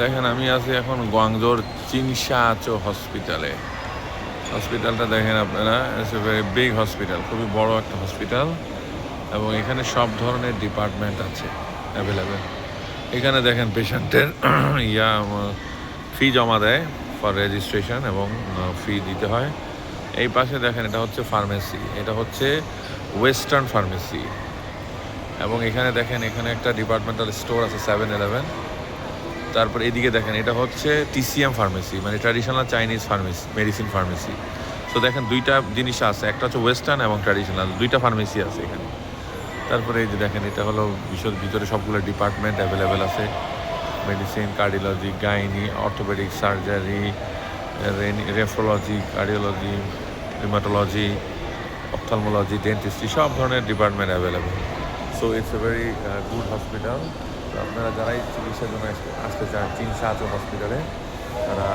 দেখেন আমি আছি এখন গুয়াংজোর চিংশাচো হসপিটালে। হসপিটালটা দেখেন আপনারা, it's a very big hospital, খুবই বড় একটা হসপিটাল এবং এখানে সব ধরনের ডিপার্টমেন্ট আছে অ্যাভেলেবেল। এখানে দেখেন পেশেন্টের ফি জমা দেয় ফর রেজিস্ট্রেশন এবং ফি দিতে হয়। এই পাশে দেখেন এটা হচ্ছে ফার্মেসি, এটা হচ্ছে ওয়েস্টার্ন ফার্মেসি। এবং এখানে দেখেন এখানে একটা ডিপার্টমেন্টাল স্টোর আছে 7-Eleven। তারপর এদিকে দেখেন এটা হচ্ছে টিসিএম ফার্মেসি, মানে traditional Chinese pharmacy, medicine pharmacy. তো দেখেন দুইটা জিনিস আছে, একটা হচ্ছে ওয়েস্টার্ন এবং ট্র্যাডিশনাল, দুইটা ফার্মেসি আছে এখানে। তারপরে এই যে দেখেন এটা হলো ভিতরে সবগুলো ডিপার্টমেন্ট অ্যাভেলেবেল আছে, medicine, cardiology, gynae, orthopaedic surgery, nephrology, cardiology, rheumatology, ophthalmology, dentistry, সব ধরনের department available. So it's a very good hospital. তো আপনারা যারাই চিকিৎসার জন্য আসতে চান চিংশাচো হসপিটালে, তারা